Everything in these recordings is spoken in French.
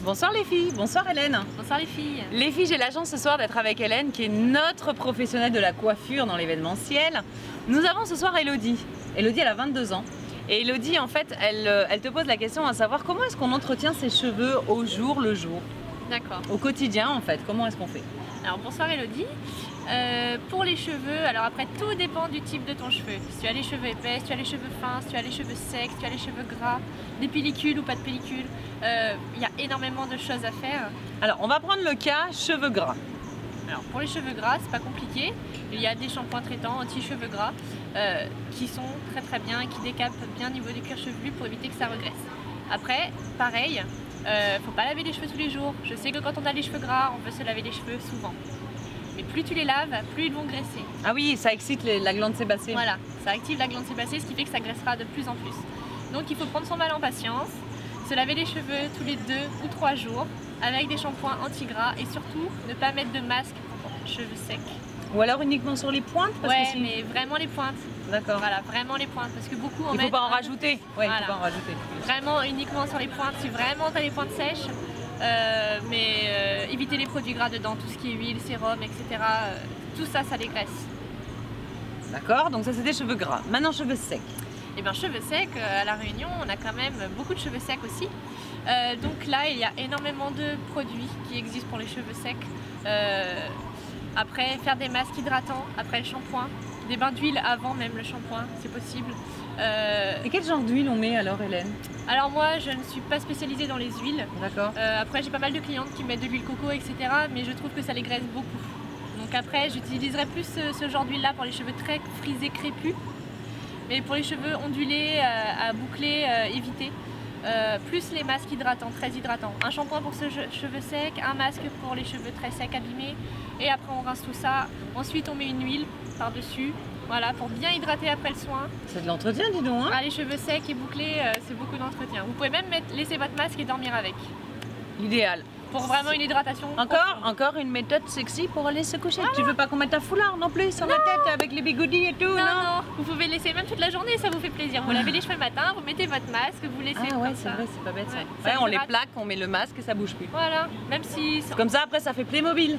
Bonsoir les filles, bonsoir Hélène. Bonsoir les filles. Les filles, j'ai la chance ce soir d'être avec Hélène qui est notre professionnelle de la coiffure dans l'événementiel. Nous avons ce soir Elodie. Elodie, elle a 22 ans. Et Elodie, en fait, elle te pose la question à savoir comment est-ce qu'on entretient ses cheveux au jour le jour. D'accord. Au quotidien, en fait, comment est-ce qu'on fait? Alors bonsoir Elodie. Pour les cheveux, alors après tout dépend du type de ton cheveu. Si tu as les cheveux épais, si tu as les cheveux fins, si tu as les cheveux secs, si tu as les cheveux gras, des pellicules ou pas de pellicules, il y a énormément de choses à faire. Alors, on va prendre le cas cheveux gras. Alors pour les cheveux gras, c'est pas compliqué. Il y a des shampoings traitants anti-cheveux gras qui sont très bien et qui décapent bien au niveau du cuir chevelu pour éviter que ça regresse. Après, pareil, faut pas laver les cheveux tous les jours. Je sais que quand on a les cheveux gras, on peut se laver les cheveux souvent. Mais plus tu les laves, plus ils vont graisser. Ah oui, ça excite la glande sébacée. Voilà, ça active la glande sébacée, ce qui fait que ça graissera de plus en plus. Donc il faut prendre son mal en patience, se laver les cheveux tous les 2 ou 3 jours avec des shampoings anti-gras et surtout ne pas mettre de masque pour cheveux secs. Ou alors uniquement sur les pointes Ouais, mais vraiment les pointes. D'accord. Voilà, vraiment les pointes, parce que beaucoup en mettent. Il faut pas en rajouter. Ouais, voilà. il faut pas en rajouter. Vraiment uniquement sur les pointes, si vraiment tu as les pointes sèches. Éviter les produits gras dedans, tout ce qui est huile, sérum, etc. Tout ça, ça les graisse. D'accord, donc ça c'est des cheveux gras. Maintenant cheveux secs. Et bien cheveux secs, à La Réunion, on a quand même beaucoup de cheveux secs aussi. Donc là, il y a énormément de produits qui existent pour les cheveux secs. Après, faire des masques hydratants après le shampoing, des bains d'huile avant même le shampoing, c'est possible. Et quel genre d'huile on met alors, Hélène? Alors moi, je ne suis pas spécialisée dans les huiles. D'accord. Après, j'ai pas mal de clientes qui mettent de l'huile coco, etc. Mais je trouve que ça les graisse beaucoup. Donc après, j'utiliserai plus ce genre d'huile-là pour les cheveux très frisés, crépus. Mais pour les cheveux ondulés, à boucler, éviter. Plus les masques hydratants, très hydratants. Un shampoing pour cheveux secs, un masque pour les cheveux très secs, abîmés. Et après, on rince tout ça. Ensuite, on met une huile par-dessus. Voilà, pour bien hydrater après le soin. C'est de l'entretien, dis donc, hein? Ah, les cheveux secs et bouclés, c'est beaucoup d'entretien. Vous pouvez même laisser votre masque et dormir avec. L'idéal. Pour vraiment une hydratation. Encore une méthode sexy pour aller se coucher. Voilà. Tu veux pas qu'on mette un foulard non plus sur la tête avec les bigoudis et tout? Non, vous pouvez laisser même toute la journée, ça vous fait plaisir. Vous lavez les cheveux le matin, vous mettez votre masque, vous laissez comme ça. C'est vrai, c'est pas bête ça. Ouais, on les plaque, on met le masque et ça bouge plus. Voilà, même si... Comme ça après ça fait Playmobil.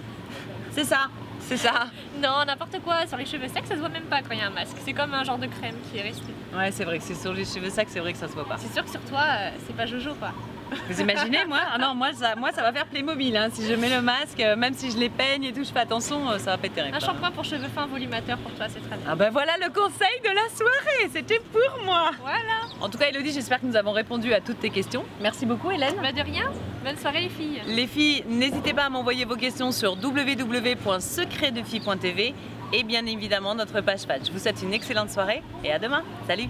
C'est ça. C'est ça. Non, n'importe quoi. Sur les cheveux secs, ça se voit même pas quand il y a un masque. C'est comme un genre de crème qui est resté. Ouais, c'est vrai que c'est sur les cheveux secs, c'est vrai que ça se voit pas. C'est sûr que sur toi, c'est pas Jojo quoi. Vous imaginez, moi? Ah non, moi ça va faire Playmobil. Hein. Si je mets le masque, même si je les peigne et tout, je fais attention, ça va pas être terrible. Un shampoing pour cheveux fins volumateur pour toi, c'est très bien. Ah ben voilà le conseil de la soirée, c'était pour moi. Voilà. En tout cas, Elodie, j'espère que nous avons répondu à toutes tes questions. Merci beaucoup, Hélène. Bah de rien. Bonne soirée les filles. Les filles, n'hésitez pas à m'envoyer vos questions sur www.secretdefille.tv et bien évidemment notre page Page. Je vous souhaite une excellente soirée et à demain. Salut.